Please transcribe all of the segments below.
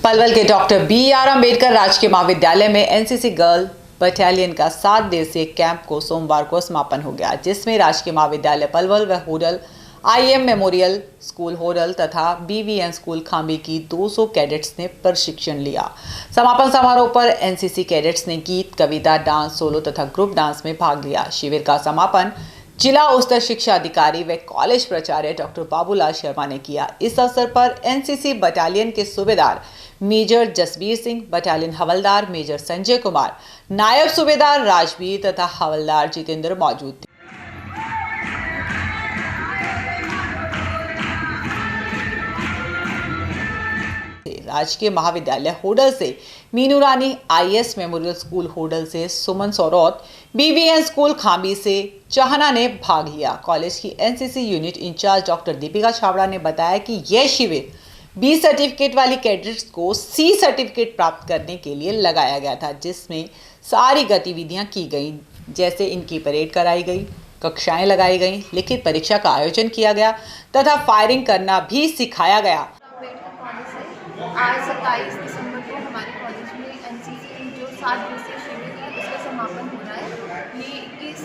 पलवल के doctor B R. Ambedkar राजकीय महाविद्यालय में एनसीसी गर्ल बटालियन का 7 दिवसीय कैंप को सोमवार को समापन हो गया, जिसमें राजकीय महाविद्यालय पलवल व Hodal, IM memorial school Hodal तथा BVN स्कूल खांबी की 200 कैडेट्स ने प्रशिक्षण लिया। समापन समारोह पर एनसीसी कैडेट्स ने गीत, कविता, डांस, सोलो तथा ग्रुप डांस में भाग लिया। शिविर का समापन जिला उच्च शिक्षा अधिकारी व कॉलेज प्राचार्य डॉक्टर बाबूलाल शर्मा ने किया। इस अवसर पर एनसीसी बटालियन के सूबेदार मेजर जसबीर सिंह, बटालियन हवलदार मेजर संजय कुमार, नायब सूबेदार राजवीर तथा हवलदार जितेंद्र मौजूद थे। राजकीय महाविद्यालय होडल से मीनू रानी, IS मेमोरियल स्कूल होडल से सुमन सौरौत, BVN स्कूल खांबी से चाहना ने भाग लिया। कॉलेज की NCC unit in charge doctor Deepika Chhabra ने बताया कि यह शिविर B सर्टिफिकेट वाली कैडेट्स को C सर्टिफिकेट प्राप्त करने के लिए लगाया गया था, जिसमें सारी गतिविधियां की गई, जैसे इनकी परेड कराई गई, कक्षाएं लगाई गई, लिखित परीक्षा का आयोजन किया गया तथा फायरिंग करना भी सिखाया गया। आज 27 दिसंबर को हमारे कॉलेज में एनसीसी जो 7 दिवसीय शिविर है उसका समापन हो रहा है। ये 21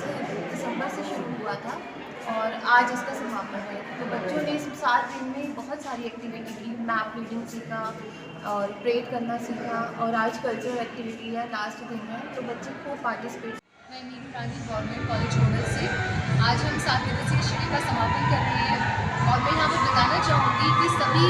दिसंबर से शुरू हुआ था और आज इसका समापन है। तो बच्चों ने इस 7 दिन में बहुत सारी एक्टिविटी की, मैप रीडिंग सीखा और प्रेड करना सीखा और आज कल्चरल एक्टिविटी है, लास्ट दिन है, तो बच्चे को पार्टिसिपेट। मैं मीनू रानी गवर्नमेंट कॉलेज होडल से आज हम 7 दिवसीय शिविर का समापन कर रहे हैं और मैं यहाँ पर बताना चाहूँगी कि सभी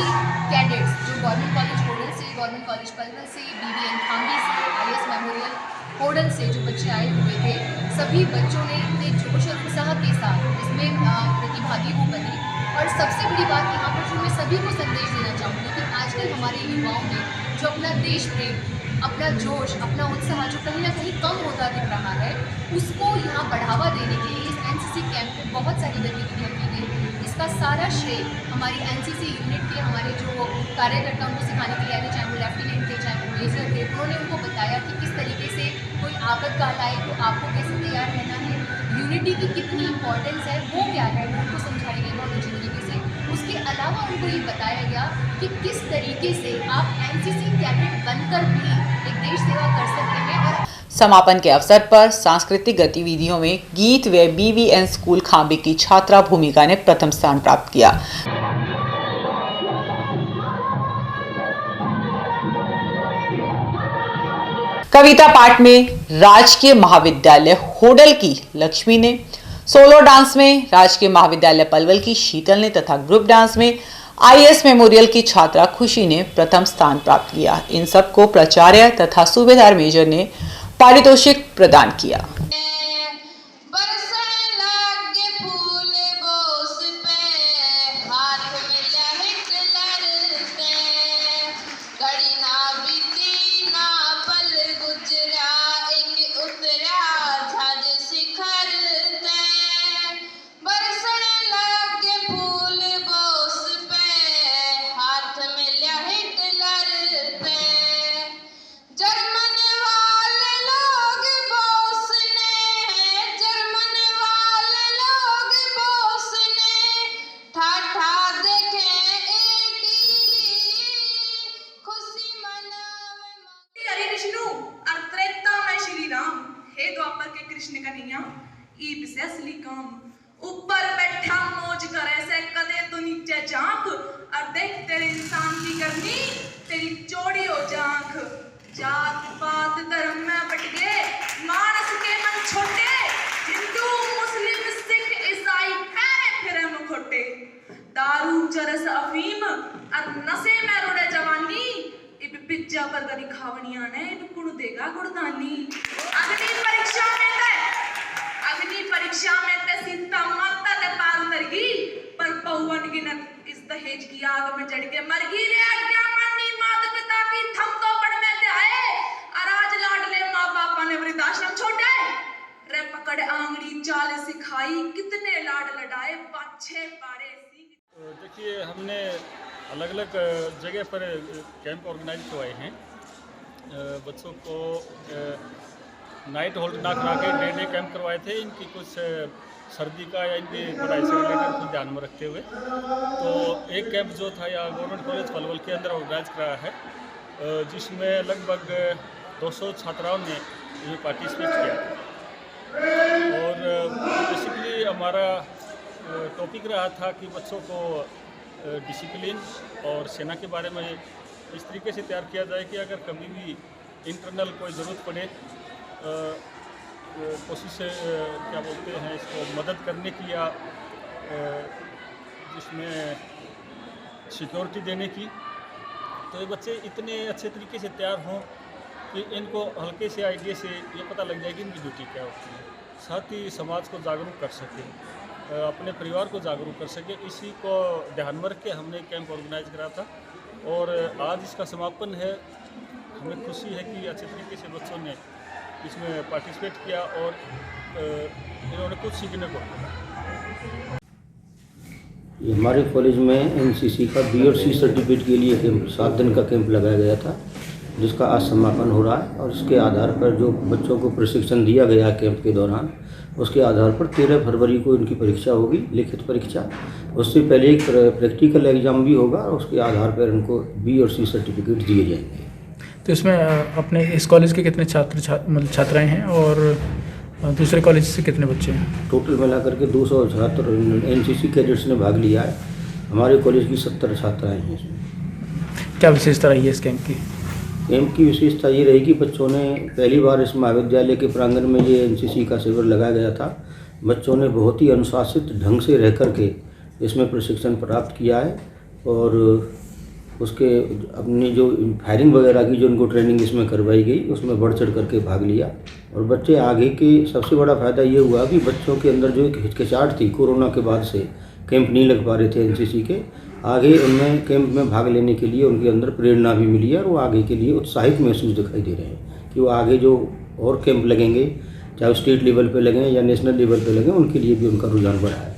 कैडेट्स जो गवर्नमेंट कॉलेज होडल से, गवर्नमेंट कॉलेज पलवल से, BVN खांबी से, IS मेमोरियल होडल से जो बच्चे आए हुए थे, सभी बच्चों ने इतने जोश और उत्साह के साथ इसमें प्रतिभागी हो बने। और सबसे बड़ी बात यहाँ पर जो मैं सभी को संदेश देना चाहूँगी कि आजकल हमारे युवाओं में जो अपना देश प्रेम, अपना जोश, अपना उत्साह जो कहीं ना कहीं कम होता दिख रहा है, उसको यहाँ बढ़ावा देने के लिए इस एनसीसी कैंप में बहुत सारी गतिविधियाँ की गई। इसका सारा श्रेय हमारी एनसीसी यूनिट के हमारे जो कार्यकर्ता उनको सिखाने के लिए आए थे, चाहे वो लेफ्टिनेंट थे, चाहे वो मेजर थे, उन्होंने उनको बताया कि किस तरीके से कोई आपातकाल आए तो आपको कैसे तैयार रहना है, यूनिटी की कितनी इंपॉर्टेंस है, वो क्या है, वो उनको समझाया गया बहुत अच्छी तरीके से। उसके अलावा उनको ये बताया गया कि किस तरीके से आप एनसीसी कैडेट बनकर भी एक देश सेवा कर सकते हैं। और समापन के अवसर पर सांस्कृतिक गतिविधियों में गीत व BVN स्कूल खांबी की छात्रा भूमिका ने प्रथम स्थान प्राप्त किया। कविता पाठ में राजकीय महाविद्यालय होडल की लक्ष्मी ने, सोलो डांस में राजकीय महाविद्यालय पलवल की शीतल ने तथा ग्रुप डांस में IS मेमोरियल की छात्रा खुशी ने प्रथम स्थान प्राप्त किया। इन सबको प्राचार्य तथा सूबेदार मेजर ने पारितोषिक प्रदान किया। कृष्ण कन्हैया ईब से असली काम, ऊपर बैठा मौज करे से कदे तो नीचे झांक, और देख तेरे इंसान की करनी तेरी चौड़ी हो जांख। जात पात धर्म में बट गए मानस के मन छोटे, हिंदू मुस्लिम सिख ईसाई पैरे फिरे मुखोटे। दारू चरस अफीम और नशे में रोड़े जवानी, इब पिज्जा बर्गर खावनिया ने इब कुड़ देगा गुड़दानी। परीक्षा में ते सीता माता ते पार उतरगी, पर पहुवन गिनत इस दहेज की आग में जड़ के मरगी रे। आज्ञा मानी माता पिता की थम तो पढ़ में ते आए, और आज लाडले माँ बापा ने वृद्धाश्रम छोड़े रे। पकड़ आंगड़ी चाल सिखाई, कितने लाड लड़ाए पाछे पारे सी। देखिए, हमने अलग अलग जगह पर कैंप ऑर्गेनाइज करवाए हैं। बच्चों को नाइट होल्ड ना करा के डे कैंप करवाए थे। इनकी कुछ सर्दी का या इनकी पढ़ाई से रिलेटेड कुछ ध्यान में रखते हुए, तो एक कैंप जो था या गवर्नमेंट कॉलेज पलवल के अंदर ऑर्गेनाइज कराया है, जिसमें लगभग 200 छात्राओं ने ये पार्टिसिपेट किया था। और बेसिकली हमारा टॉपिक रहा था कि बच्चों को डिसिप्लिन और सेना के बारे में इस तरीके से तैयार किया जाए कि अगर कभी भी इंटरनल कोई ज़रूरत पड़े कोशिश क्या बोलते हैं इसको मदद करने की या जिसमें सिक्योरिटी देने की, तो ये बच्चे इतने अच्छे तरीके से तैयार हों कि इनको हल्के से आइडिया से ये पता लग जाए कि इनकी ड्यूटी क्या होती है। साथ ही समाज को जागरूक कर सकें, अपने परिवार को जागरूक कर सकें, इसी को ध्यान में रख के हमने कैंप ऑर्गेनाइज करा था और आज इसका समापन है। हमें खुशी है कि अच्छे तरीके से बच्चों ने इसमें पार्टिसिपेट किया और इन्होंने कुछ सीखने को मिला। हमारे कॉलेज में एनसीसी का बी और सी सर्टिफिकेट के लिए कैंप 7 दिन का कैंप लगाया गया था, जिसका आज समापन हो रहा है। और इसके आधार पर जो बच्चों को प्रशिक्षण दिया गया कैंप के दौरान, उसके आधार पर 13 फरवरी को इनकी परीक्षा होगी, लिखित परीक्षा। उससे पहले एक प्रैक्टिकल एग्जाम भी होगा और उसके आधार पर इनको बी और सी सर्टिफिकेट दिए जाएंगे। तो इसमें अपने इस कॉलेज के कितने छात्राएँ हैं और दूसरे कॉलेज से कितने बच्चे हैं? टोटल मिलाकर के 200 छात्र एनसीसी कैडेट्स ने भाग लिया है। हमारे कॉलेज की 70 छात्राएँ हैं इसमें। क्या विशेषता रही है इस कैंप की? कैंप की विशेषता ये रही कि बच्चों ने पहली बार इस महाविद्यालय के प्रांगण में ये एनसीसी का शिविर लगाया गया था। बच्चों ने बहुत ही अनुशासित ढंग से रह कर के इसमें प्रशिक्षण प्राप्त किया है और उसके अपनी जो फायरिंग वगैरह की जो उनको ट्रेनिंग इसमें करवाई गई, उसमें बढ़ चढ़ करके भाग लिया। और बच्चे आगे के सबसे बड़ा फ़ायदा ये हुआ कि बच्चों के अंदर जो एक हिचकिचाहट थी, कोरोना के बाद से कैंप नहीं लग पा रहे थे एनसीसी के, आगे उनमें कैंप में भाग लेने के लिए उनके अंदर प्रेरणा भी मिली है और वो आगे के लिए उत्साहित महसूस दिखाई दे रहे हैं कि वो आगे जो और कैंप लगेंगे, चाहे स्टेट लेवल पे लगें या नेशनल लेवल पे लगें, उनके लिए भी उनका रुझान बढ़ा है।